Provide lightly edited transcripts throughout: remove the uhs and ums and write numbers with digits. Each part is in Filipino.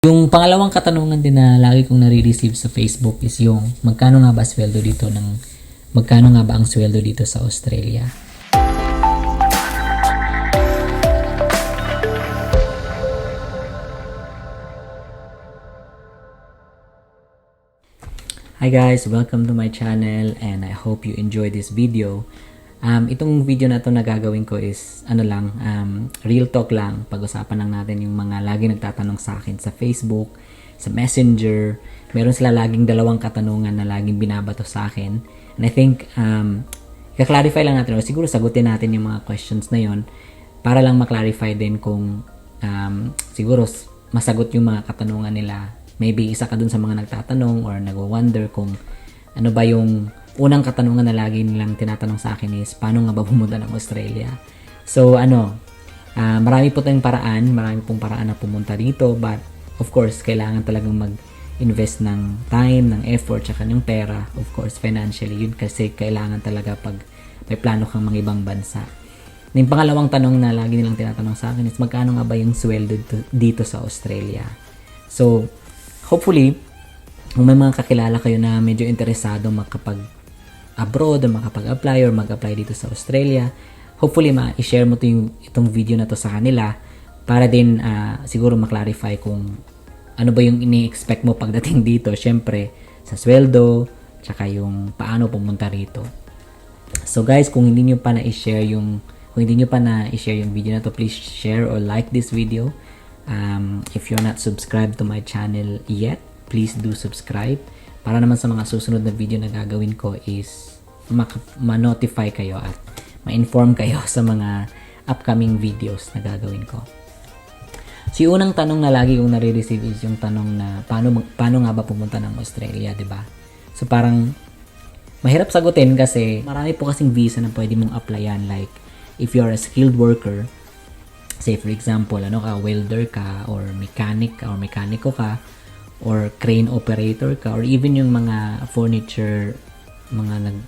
Yung pangalawang katanungan din na lagi kong nare-receive sa Facebook is yung magkano nga ba ang sweldo dito sa Australia? Hi guys, welcome to my channel and I hope you enjoy this video. Itong video na to na gagawin ko is real talk lang. Pag-usapan lang natin yung mga lagi nagtatanong sa akin sa Facebook, sa Messenger. Meron sila laging dalawang katanungan na laging binabato sa akin. And I think i-clarify lang natin o siguro sagutin natin yung mga questions na yon para lang ma-clarify din kung siguro masagot yung mga katanungan nila. Maybe isa ka dun sa mga nagtatanong or nagwo-wonder kung ano ba yung unang katanungan na lagi nilang tinatanong sa akin is paano nga ba pumunta ng Australia. So marami pong paraan na pumunta dito, but of course kailangan talagang mag-invest ng time, ng effort, tsaka ng pera, of course financially. Yun kasi kailangan talaga pag may plano kang ibang bansa. Yung pangalawang tanong na lagi nilang tinatanong sa akin is magkano nga ba yung sweldo dito sa Australia. So hopefully kung may mga kakilala kayo na medyo interesado makapag-abroad o makapag-apply or mag-apply dito sa Australia, hopefully ma-share mo itong video na to sa kanila para din siguro ma-clarify kung ano ba yung ini-expect mo pagdating dito. Syempre, sa sweldo, tsaka yung paano pumunta rito. So guys, kung hindi nyo pa na-share yung video na to, please share or like this video. If you're not subscribed to my channel yet, please do subscribe para naman sa mga susunod na video na gagawin ko is ma-notify kayo at ma-inform kayo sa mga upcoming videos na gagawin ko. So yung unang tanong na lagi kong nare-receive is yung tanong na paano nga ba pumunta ng Australia, di ba? So parang mahirap sagutin kasi marami po kasing visa na pwede mong applyan, like if you're a skilled worker, say for example, welder ka or mekaniko ka, or crane operator ka, or even yung mga furniture,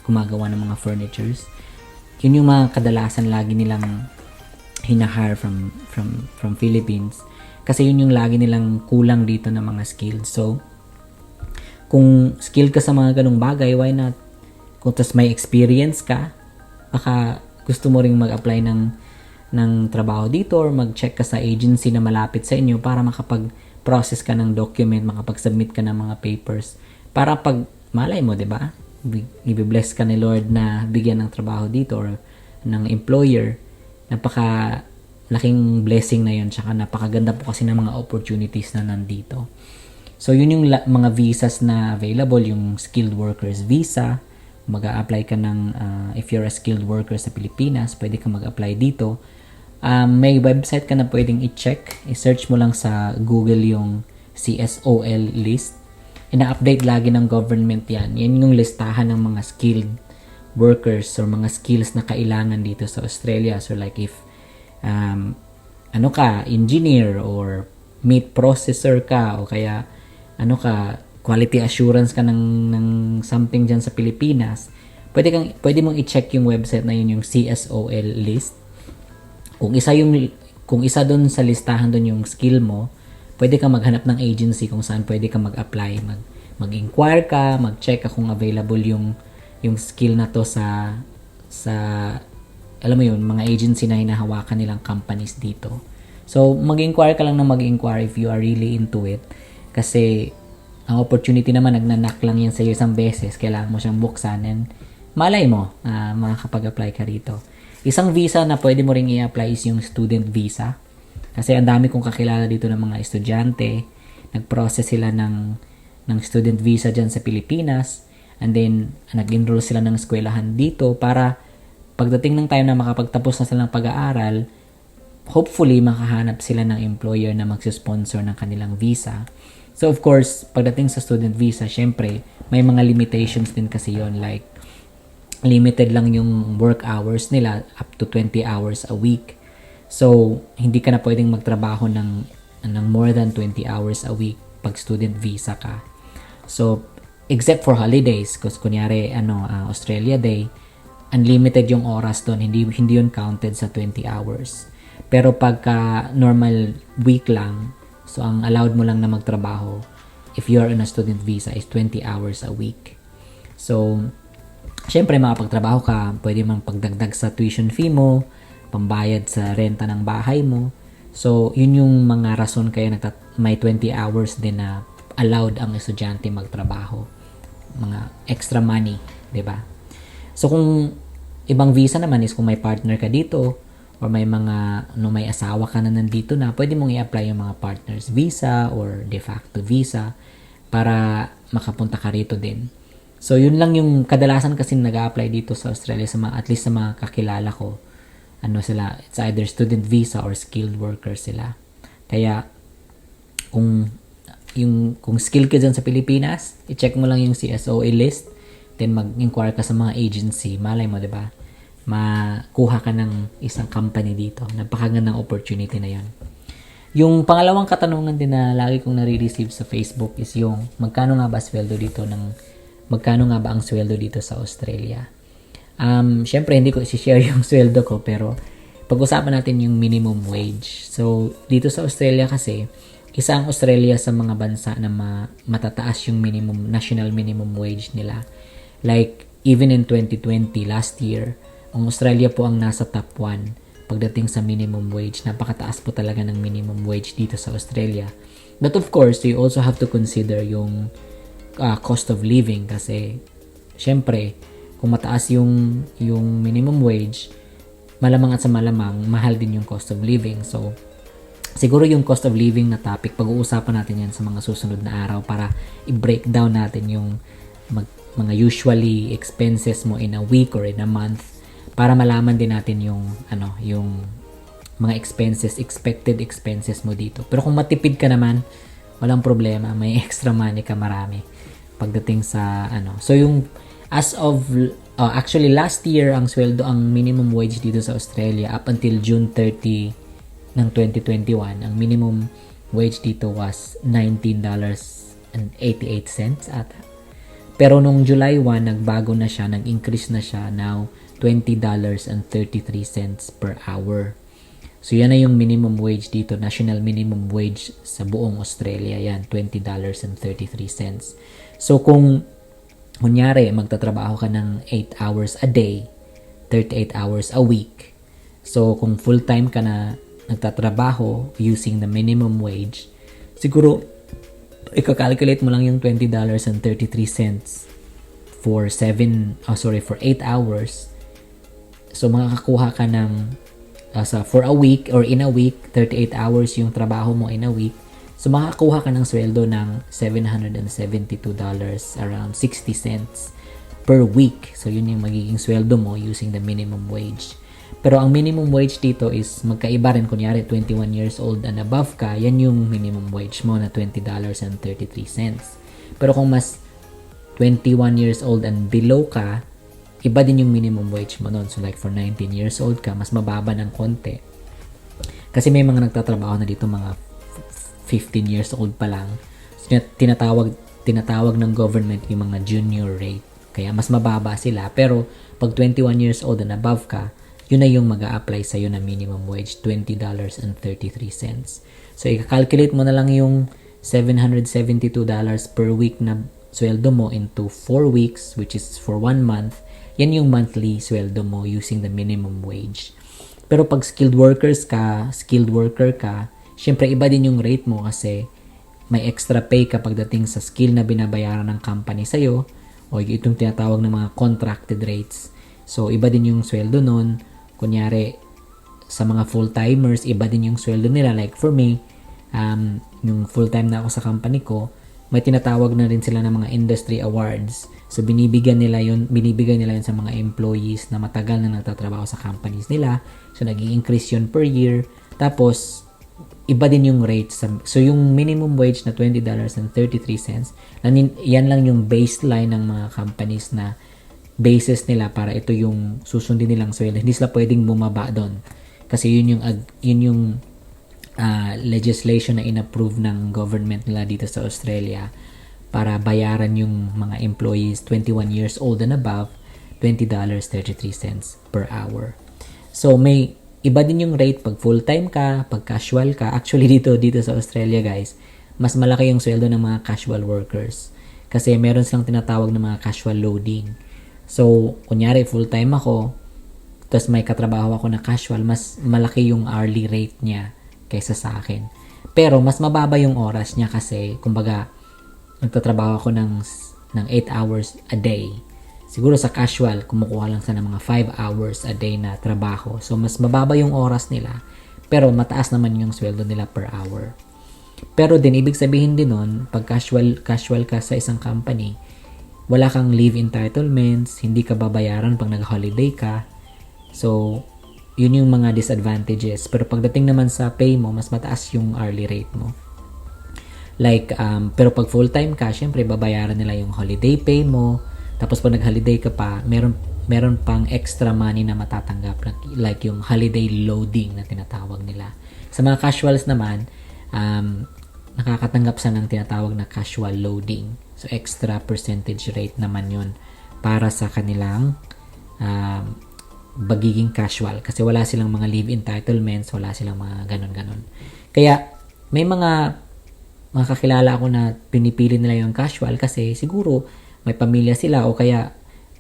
gumagawa ng mga furnitures. Yun yung mga kadalasan lagi nilang hinahire from Philippines. Kasi yun yung lagi nilang kulang dito ng mga skills. So, kung skill ka sa mga ganung bagay, why not? Kung tas may experience ka, baka gusto mo ring mag-apply ng trabaho dito or mag-check ka sa agency na malapit sa inyo para makapag-process ka ng document, makapag-submit ka ng mga papers. Para pag malay mo, 'di ba? I-bless ka ni Lord na bigyan ng trabaho dito or ng employer. Napaka laking blessing na 'yon, tsaka napakaganda po kasi ng mga opportunities na nandito. So yun yung mga visas na available, yung skilled workers visa. Mag-a-apply ka if you're a skilled worker sa Pilipinas, pwede ka mag-apply dito. May website ka na pwedeng i-check. I-search mo lang sa Google yung CSOL list. Ina-update lagi ng government yan. Yan yung listahan ng mga skilled workers or mga skills na kailangan dito sa Australia. So like if engineer or meat processor ka o kaya quality assurance ka ng something dyan sa Pilipinas, pwede mong i-check yung website na yun, yung CSOL list. Kung isa doon sa listahan doon yung skill mo, pwede ka maghanap ng agency kung saan pwede ka mag-apply, mag-inquire ka, mag-check ka kung available yung skill na to sa alam mo yun, mga agency na hinahawakan nilang companies dito. So mag-inquire ka lang na mag-inquire if you are really into it, kasi ang opportunity naman nagnanak lang yan sa iyo isang beses, kailangan mo siyang buksan and malay mo makakapag-apply ka rito. Isang visa na pwede mo ring i-apply is yung student visa. Kasi ang dami kong kakilala dito ng mga estudyante. Nag-process sila ng student visa dyan sa Pilipinas. And then, nag-enroll sila ng eskwelahan dito para pagdating ng time na makapagtapos na sila ng pag-aaral, hopefully makahanap sila ng employer na magsisponsor ng kanilang visa. So of course, pagdating sa student visa, syempre, may mga limitations din kasi yon, like limited lang yung work hours nila, up to 20 hours a week. So, hindi ka na pwedeng magtrabaho ng more than 20 hours a week pag student visa ka. So, except for holidays, kasi kunyari, Australia Day, unlimited yung oras doon, hindi yun counted sa 20 hours. Pero pagka normal week lang, So, ang allowed mo lang na magtrabaho if you are on a student visa is 20 hours a week. So, syempre makapagtrabaho ka, pwede mang pagdagdag sa tuition fee mo, pambayad sa renta ng bahay mo. So, yun yung mga rason kaya may 20 hours din na allowed ang estudyante magtrabaho. Mga extra money, 'di ba? So, kung ibang visa naman is kung may partner ka dito or may may asawa ka na nandito na, pwede mong i-apply yung mga partner's visa or de facto visa para makapunta ka rito din. So, yun lang yung kadalasan kasi nag-a-apply dito sa Australia at least sa mga kakilala ko. It's either student visa or skilled worker sila. Kaya, kung skill ka dyan sa Pilipinas, i-check mo lang yung CSOA list, then mag-inquire ka sa mga agency, malay mo, di ba? Makuha ka ng isang company dito. Napakagandang opportunity na yon. Yung pangalawang katanungan din na lagi kong nare-receive sa Facebook is yung magkano nga ba ang sweldo dito sa Australia. Syempre hindi ko i-share yung sweldo ko, pero pag-usapan natin yung minimum wage. So, dito sa Australia kasi, isa ang Australia sa mga bansa na matataas yung national minimum wage nila. Like, even in 2020, last year, ang Australia po ang nasa top 1 pagdating sa minimum wage. Napakataas po talaga ng minimum wage dito sa Australia. But of course, you also have to consider yung cost of living kasi syempre kung mataas yung minimum wage, malamang at sa malamang mahal din yung cost of living. So siguro yung cost of living na topic, pag-uusapan natin yan sa mga susunod na araw para i-breakdown natin yung mga usually expenses mo in a week or in a month para malaman din natin yung mga expected expenses mo dito. Pero kung matipid ka naman, walang problema, may extra money ka marami pagdating sa So yung as of actually last year ang minimum wage dito sa Australia up until June 30 ng 2021, ang minimum wage dito was $19.88 ata. Pero nung July 1 nagbago na siya, nag-increase na siya, now $20.33 per hour. So, yan na yung minimum wage dito, national minimum wage sa buong Australia. Yan, $20.33. So, kung kunyari, magtatrabaho ka ng 8 hours a day, 38 hours a week. So, kung full-time ka na nagtatrabaho using the minimum wage, siguro, ika-calculate mo lang yung $20.33 for 8 hours. So, makakakuha ka ng for a week or in a week, 38 hours yung trabaho mo in a week. So, makakakuha ka ng sweldo ng $772, around 60 cents per week. So, yun yung magiging sweldo mo using the minimum wage. Pero ang minimum wage dito is magkaiba rin. Kunyari, 21 years old and above ka, yan yung minimum wage mo na $20.33. Pero kung mas 21 years old and below ka, iba din yung minimum wage mo nun. So like for 19 years old ka, mas mababa ng konti. Kasi may mga nagtatrabaho na dito mga 15 years old pa lang. So, tinatawag ng government yung mga junior rate. Kaya mas mababa sila. Pero pag 21 years old and above ka, yun na yung mag-a-apply sa'yo na minimum wage, $20.33. So i-calculate mo na lang yung $772 per week na sweldo mo into 4 weeks, which is for 1 month. Yan yung monthly sweldo mo using the minimum wage. Pero pag skilled worker ka, syempre iba din yung rate mo kasi may extra pay kapag dating sa skill na binabayaran ng company sa'yo o itong tinatawag ng mga contracted rates. So, iba din yung sweldo nun. Kunyari, sa mga full-timers, iba din yung sweldo nila. Like for me, yung full-time na ako sa company ko, may tinatawag na rin sila ng mga industry awards. So, binibigyan nila yun sa mga employees na matagal na nagtatrabaho sa companies nila. So, nag-i-increase yun per year. Tapos, iba din yung rates. So, yung minimum wage na $20.33, yan lang yung baseline ng mga companies na basis nila para ito yung susundin nilang sweldo. Hindi sila pwedeng bumaba doon. Kasi yun yung legislation na inapprove ng government nila dito sa Australia para bayaran yung mga employees 21 years old and above $20.33 per hour. So may iba din yung rate pag full-time ka, pag casual ka. Actually, dito sa Australia, guys, mas malaki yung sweldo ng mga casual workers. Kasi meron silang tinatawag na mga casual loading. So, kunyari, full-time ako, tapos may katrabaho ako na casual, mas malaki yung hourly rate niya kaysa sa akin. Pero, mas mababa yung oras niya kasi, kumbaga, nagtatrabaho ako ng 8 hours a day. Siguro sa casual, kumukuha lang sa ng mga 5 hours a day na trabaho. So, mas mababa yung oras nila, pero mataas naman yung sweldo nila per hour. Pero din, ibig sabihin din nun, pag casual ka sa isang company, wala kang leave entitlements, hindi ka babayaran pag nag-holiday ka. So, yun yung mga disadvantages. Pero pagdating naman sa pay mo, mas mataas yung hourly rate mo. Like, pero pag full-time ka, syempre, babayaran nila yung holiday pay mo. Tapos pag nag-holiday ka pa, meron pang extra money na matatanggap. Like yung holiday loading na tinatawag nila. Sa mga casuals naman, nakakatanggap sa ng tinatawag na casual loading. So, extra percentage rate naman yun para sa kanilang pagiging casual. Kasi wala silang mga leave entitlements, wala silang mga ganon-ganon. Kaya, may mga kakilala ako na pinipili nila yung casual kasi siguro may pamilya sila o kaya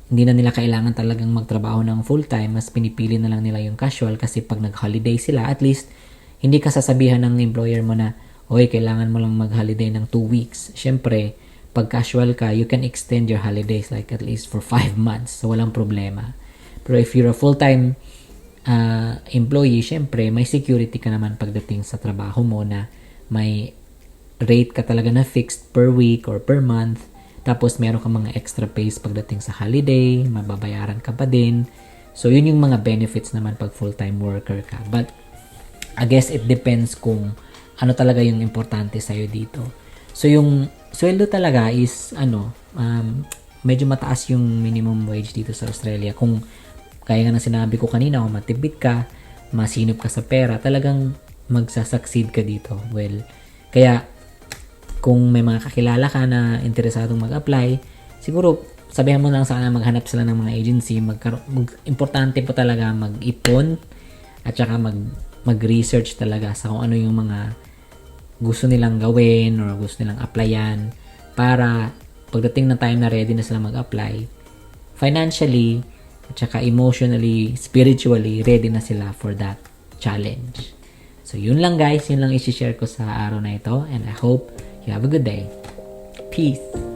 hindi na nila kailangan talagang magtrabaho ng full-time, mas pinipili na lang nila yung casual kasi pag nag-holiday sila, at least hindi ka sasabihan ng employer mo na, oy, kailangan mo lang mag-holiday ng 2 weeks. Syempre, pag casual ka, you can extend your holidays like at least for 5 months. So, walang problema. Pero if you're a full-time employee, syempre, may security ka naman pagdating sa trabaho mo na may rate ka talaga na fixed per week or per month. Tapos, meron ka mga extra pays pagdating sa holiday, mababayaran ka pa din. So, yun yung mga benefits naman pag full-time worker ka. But, I guess it depends kung ano talaga yung importante sa'yo dito. So, yung sweldo talaga is, medyo mataas yung minimum wage dito sa Australia. Kung, kaya nga na sinabi ko kanina, kung matipid ka, masinop ka sa pera, talagang magsasucceed ka dito. Well, kaya, kung may mga kakilala ka na interesadong mag-apply, siguro sabihan mo lang sana maghanap sila ng mga agency. Importante po talaga mag-ipon at saka mag-research talaga sa kung ano yung mga gusto nilang gawin or gusto nilang applyan para pagdating na time na ready na sila mag-apply, financially at saka emotionally, spiritually, ready na sila for that challenge. So, yun lang guys. Yun lang isi-share ko sa araw na ito and I hope you have a good day. Peace!